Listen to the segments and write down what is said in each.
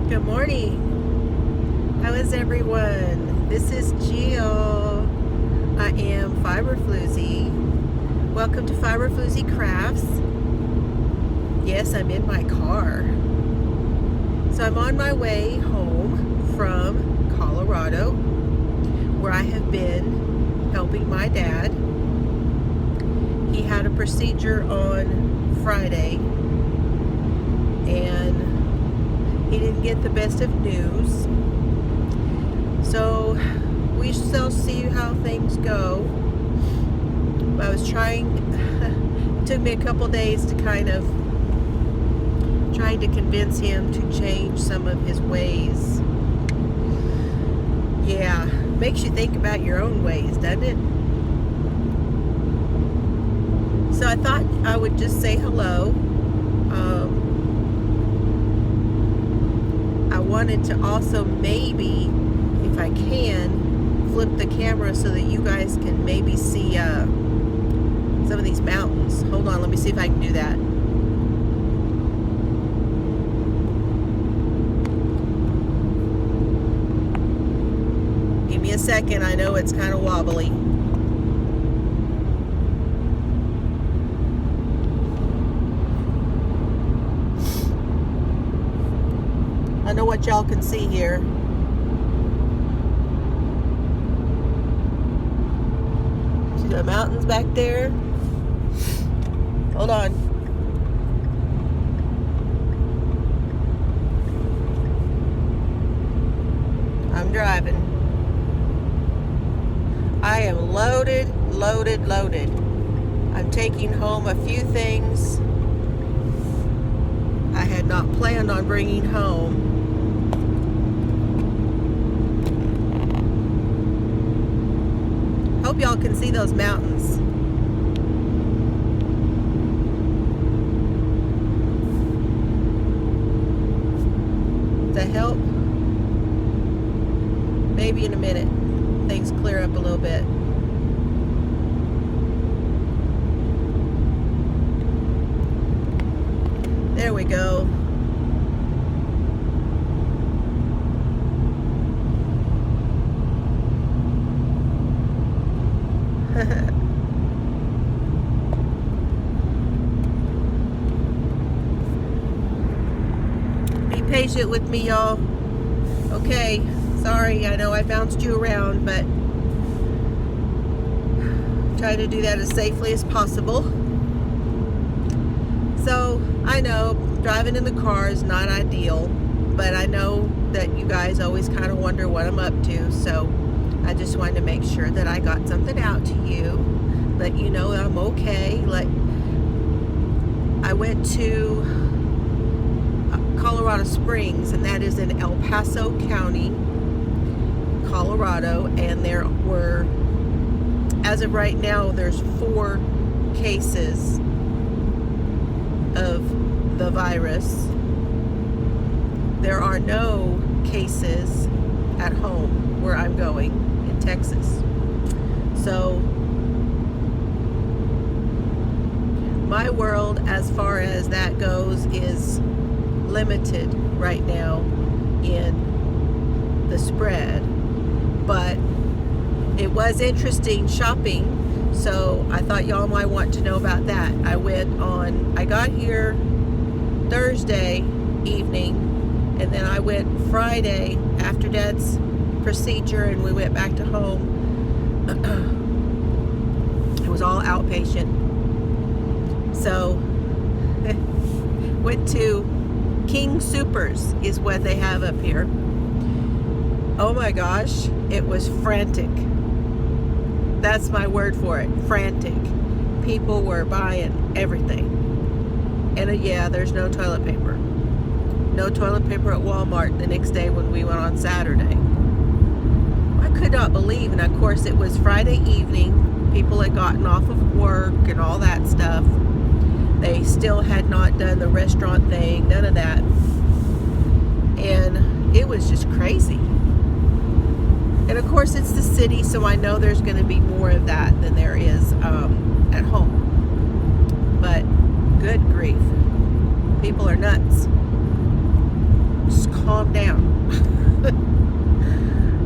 Good morning. How is everyone? This is Jill. I am Fiber Floozy. Welcome to Fiber Floozy Crafts. Yes, I'm in my car. So I'm on my way home from Colorado, where I have been helping my dad. He had a procedure on Friday, and he didn't get the best of news. So we shall see how things go. I was trying, it took me a couple days to kind of trying to convince him to change some of his ways. Yeah, makes you think about your own ways, doesn't it? So I thought I would just say hello. I wanted to also maybe, if I can, flip the camera so that you guys can maybe see some of these mountains. Hold on, let me see if I can do that. Give me a second, I know it's kind of wobbly. I know what y'all can see here. See the mountains back there? Hold on. I'm driving. I am loaded. I'm taking home a few things I had not planned on bringing home. Hope y'all can see those mountains. Does that help? Maybe in a minute things clear up a little bit. There we go. Be patient with me, y'all. Okay, sorry, I know I bounced you around, but try to do that as safely as possible. So I know driving in the car is not ideal, but I know that you guys always kind of wonder what I'm up to, so I just wanted to make sure that I got something out to you, let you know I'm okay. I went to Colorado Springs, and that is in El Paso County, Colorado, and there were, as of right now, there's 4 cases of the virus. There are no cases at home where I'm going in Texas. So my world, as far as that goes, is limited right now in the spread. But it was interesting shopping, so I thought y'all might want to know about that. I got here Thursday evening, and then I went Friday after Dad's procedure, and we went back to home. It was all outpatient. So went to King Soopers is what they have up here. Oh my gosh, it was frantic. That's my word for it, frantic. People were buying everything. And yeah, there's no toilet paper. No toilet paper at Walmart the next day when we went on Saturday. I could not believe, and of course it was Friday evening. People had gotten off of work and all that stuff. They still had not done the restaurant thing, none of that. And it was just crazy. And of course it's the city, so I know there's going to be more of that than there is at home. But good grief, people are nuts. just calm down.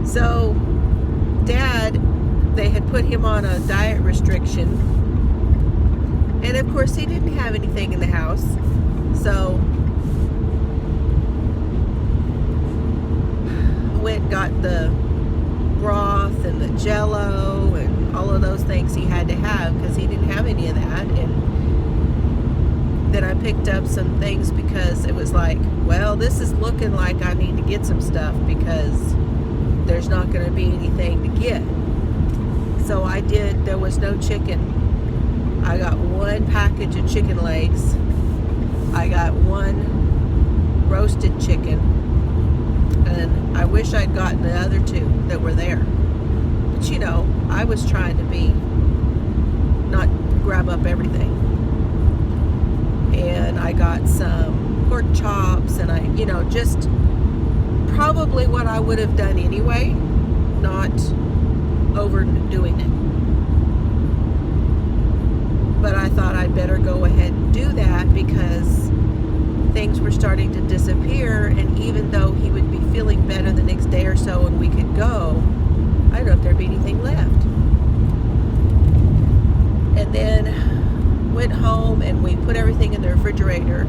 So Dad, they had put him on a diet restriction, and of course he didn't have anything in the house, so went and got the broth and the Jello and all of those things he had to have because he didn't have any of that. And then I picked up some things because it was like, well, this is looking like I need to get some stuff because there's not going to be anything to get. So I did. There was no chicken. I got one package of chicken legs. I got one roasted chicken, and I wish I'd gotten the other two that were there. But you know, I was trying to not grab up everything. And I got some pork chops, and I, just probably what I would have done anyway, not overdoing it. But I thought I'd better go ahead and do that because things were starting to disappear, and even though he would be feeling better the next day or so and we could go, I don't know if there'd be anything left. And then went home and we put everything in the refrigerator,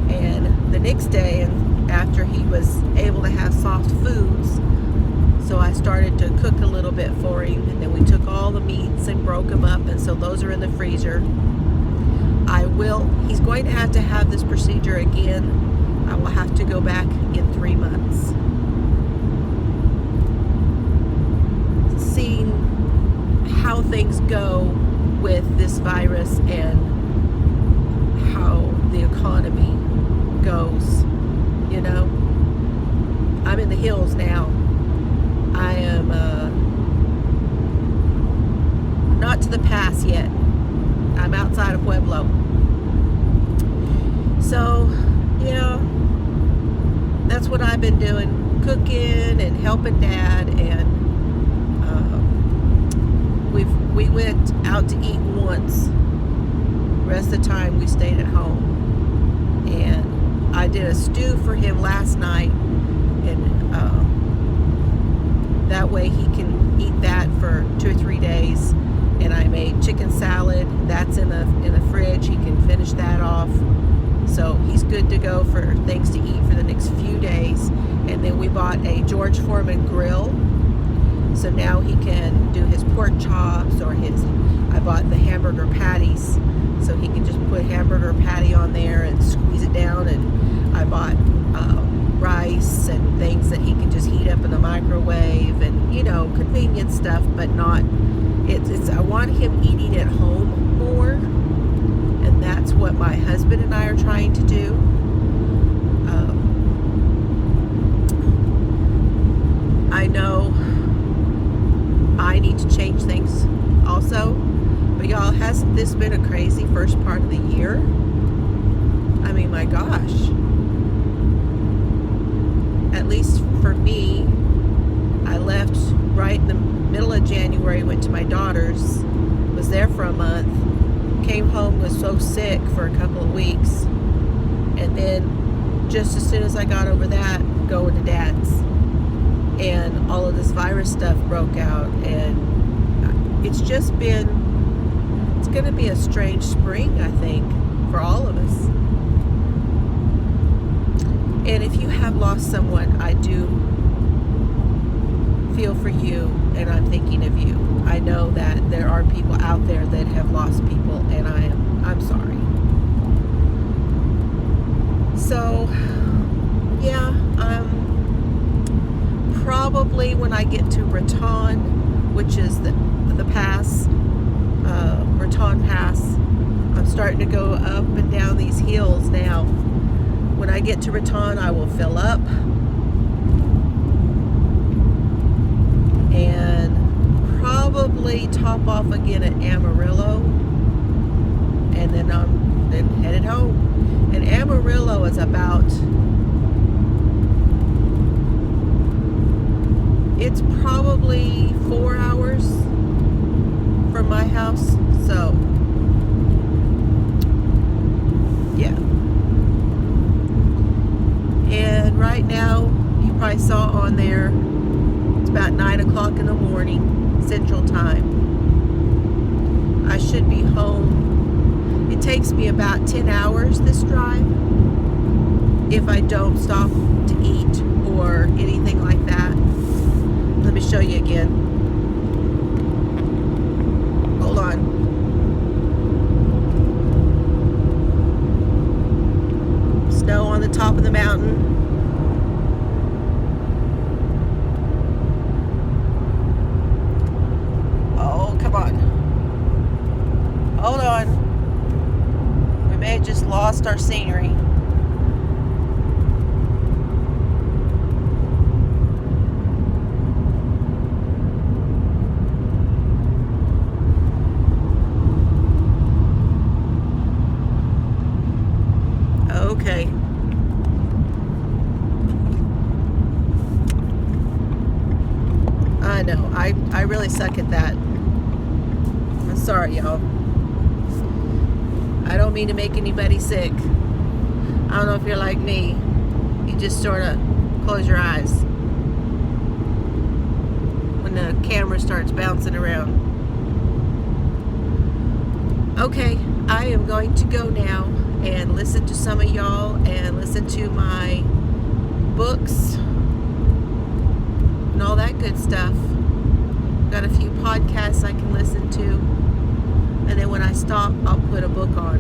and the next day, and after he was able to have soft foods, so I started to cook a little bit for him, and then we took all the meats and broke them up, and so those are in the freezer. He's going to have this procedure again. I will have to go back in 3 months. Seeing how things go with this virus and how the economy goes, I'm in the hills now. I am not to the pass yet. I'm outside of Pueblo. So, that's what I've been doing, cooking and helping Dad, and we went out to eat once. The rest of the time we stayed at home. And I did a stew for him last night, and that way he can eat that for 2 or 3 days. And I made chicken salad. That's in the fridge. He can finish that off. So he's good to go for things to eat for the next few days. And then we bought a George Foreman grill. So now he can do his pork chops or I bought the hamburger patties. So he can just put hamburger patty on there and squeeze it down. And I bought rice and things that he can just heat up in the microwave, and convenient stuff, but not. I want him eating at home more, and that's what my husband and I are trying to do. I know I need to change things also, but y'all, hasn't this been a crazy first part of the year? I mean, my gosh. At least for me, I left right in the middle of January, went to my daughter's, was there for a month, came home, was so sick for a couple of weeks, and then just as soon as I got over that, going to Dad's, and all of this virus stuff broke out, and it's going to be a strange spring, I think, for all of us. And if you have lost someone, I do feel for you, and I'm thinking of you. I know that there are people out there that have lost people, and I'm sorry. So, yeah, probably when I get to Raton, which is the pass, Raton Pass, I'm starting to go up and down these hills now. When I get to Raton, I will fill up and probably top off again at Amarillo, and then I'm headed home. And Amarillo is about, it's probably 4 hours from my house, so yeah. And right now, you probably saw on there, it's about 9 o'clock in the morning, Central Time. I should be home. It takes me about 10 hours, this drive, if I don't stop to eat or anything like that. Let me show you again. Hold on. Snow on the top of the mountain. Oh, come on. Hold on. We may have just lost our scenery. Okay. I know. I really suck at that. I'm sorry, y'all. I don't mean to make anybody sick. I don't know if you're like me. You just sort of close your eyes when the camera starts bouncing around. Okay, I am going to go now and listen to some of y'all and listen to my books and all that good stuff. Got a few podcasts I can listen to, and then when I stop, I'll put a book on.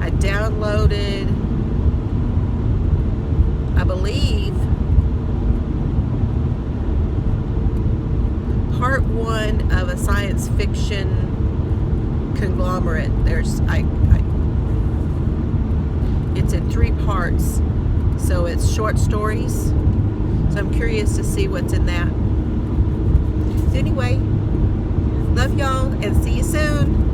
I downloaded, I believe, part 1 of a science fiction conglomerate. It's in 3 parts, so it's short stories. So I'm curious to see what's in that. So anyway, love y'all and see you soon.